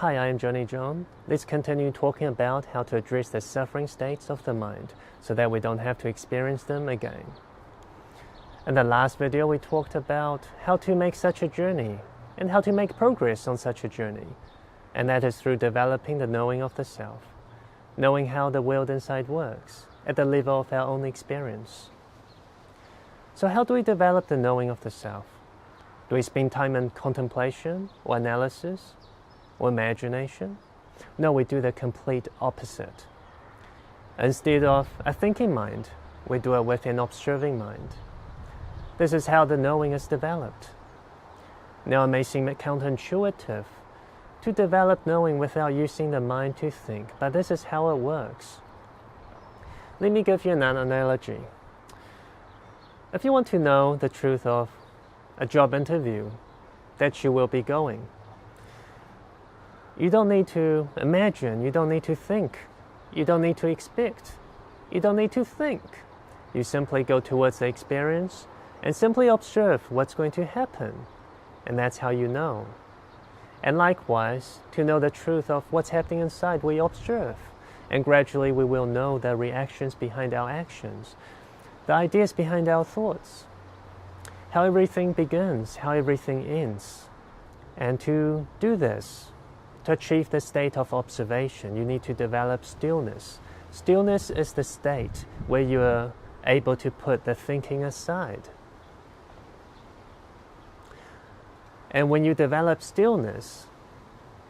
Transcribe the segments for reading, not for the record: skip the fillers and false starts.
Hi, I am Jonny John. Let's continue talking about how to address the suffering states of the mind so that we don't have to experience them again. In the last video, we talked about how to make such a journey and how to make progress on such a journey. And that is through developing the knowing of the self, knowing how the world inside works at the level of our own experience. So how do we develop the knowing of the self? Do we spend time in contemplation or analysis or imagination? No, we do the complete opposite. Instead of a thinking mind, we do it with an observing mind. This is how the knowing is developed. Now it may seem counterintuitive to develop knowing without using the mind to think, but this is how it works. Let me give you an analogy. If you want to know the truth of a job interview that you will be going, you don't need to imagine, you don't need to think, you don't need to expect, you don't need to think. You simply go towards the experience and simply observe what's going to happen, and that's how you know. And likewise, to know the truth of what's happening inside, we observe, and gradually we will know the reactions behind our actions, the ideas behind our thoughts, how everything begins, how everything ends. And to do this, to achieve the state of observation, you need to develop stillness. Stillness is the state where you are able to put the thinking aside. And when you develop stillness,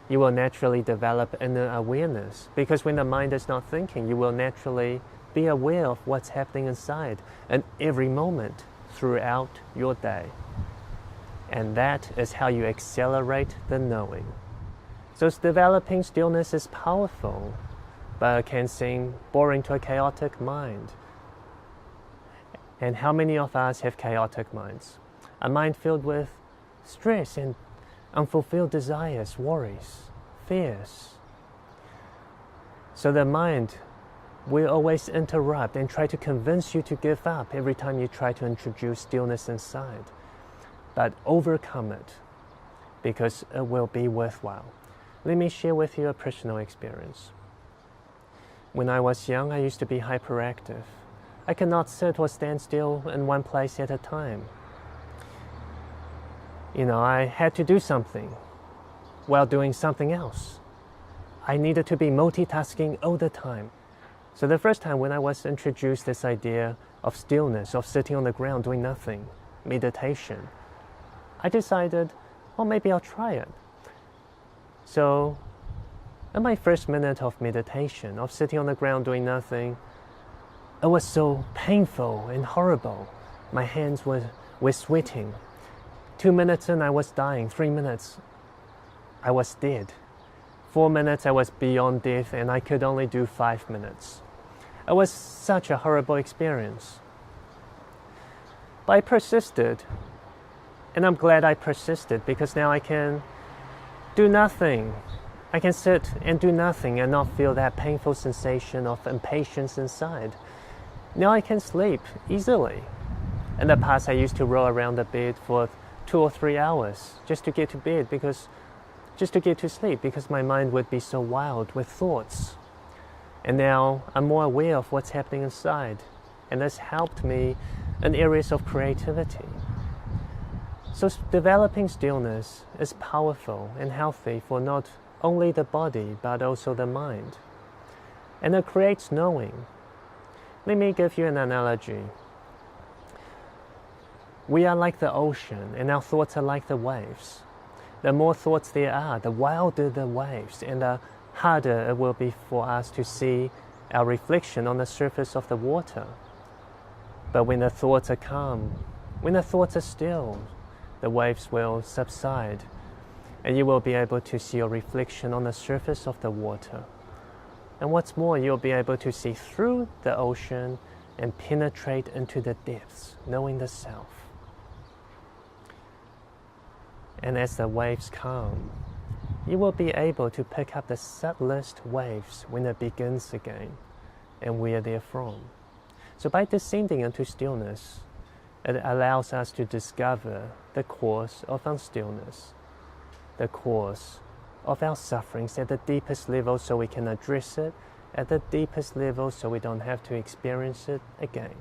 you will naturally develop inner awareness, because when the mind is not thinking, you will naturally be aware of what's happening inside in every moment throughout your day. And that is how you accelerate the knowing. So developing stillness is powerful, but it can seem boring to a chaotic mind. And how many of us have chaotic minds? A mind filled with stress and unfulfilled desires, worries, fears. So the mind will always interrupt and try to convince you to give up every time you try to introduce stillness inside. But overcome it, because it will be worthwhile. Let me share with you a personal experience. When I was young, I used to be hyperactive. I could not sit or stand still in one place at a time. I had to do something while doing something else. I needed to be multitasking all the time. So the first time when I was introduced this idea of stillness, of sitting on the ground doing nothing, meditation, I decided, well, maybe I'll try it. So in my first minute of meditation, of sitting on the ground doing nothing, it was so painful and horrible. My hands were sweating. 2 minutes in, I was dying. 3 minutes, I was dead. 4 minutes, I was beyond death, and I could only do 5 minutes. It was such a horrible experience. But I persisted, and I'm glad I persisted, because now I can do nothing. I can sit and do nothing and not feel that painful sensation of impatience inside. Now I can sleep easily. In the past, I used to roll around the bed for 2 or 3 hours just to get to bed, just to get to sleep, because my mind would be so wild with thoughts. And now I'm more aware of what's happening inside, and this helped me in areas of creativity. So developing stillness is powerful and healthy for not only the body, but also the mind. And it creates knowing. Let me give you an analogy. We are like the ocean, and our thoughts are like the waves. The more thoughts there are, the wilder the waves, and the harder it will be for us to see our reflection on the surface of the water. But when the thoughts are calm, when the thoughts are still, the waves will subside, and you will be able to see your reflection on the surface of the water. And what's more, you'll be able to see through the ocean and penetrate into the depths, knowing the self. And as the waves calm, you will be able to pick up the subtlest waves when it begins again, and where they're from. So by descending into stillness, it allows us to discover the cause of unstillness, the cause of our sufferings at the deepest level so we can address it at the deepest level so we don't have to experience it again.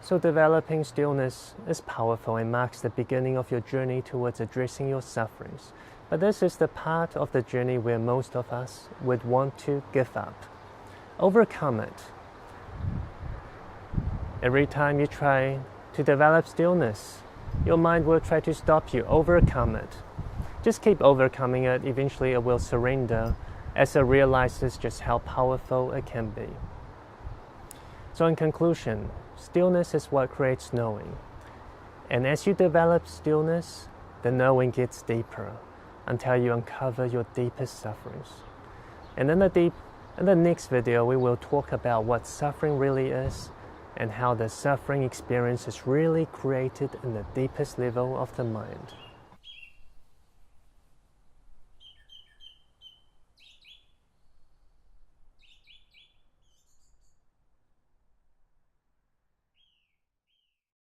So developing stillness is powerful and marks the beginning of your journey towards addressing your sufferings. But this is the part of the journey where most of us would want to give up. Overcome it. Every time you try to develop stillness, your mind will try to stop you. Overcome it. Just keep overcoming it. Eventually it will surrender as it realizes just how powerful it can be. So in conclusion, stillness is what creates knowing. And as you develop stillness, the knowing gets deeper until you uncover your deepest sufferings. And in the next video, we will talk about what suffering really is and how the suffering experience is really created in the deepest level of the mind.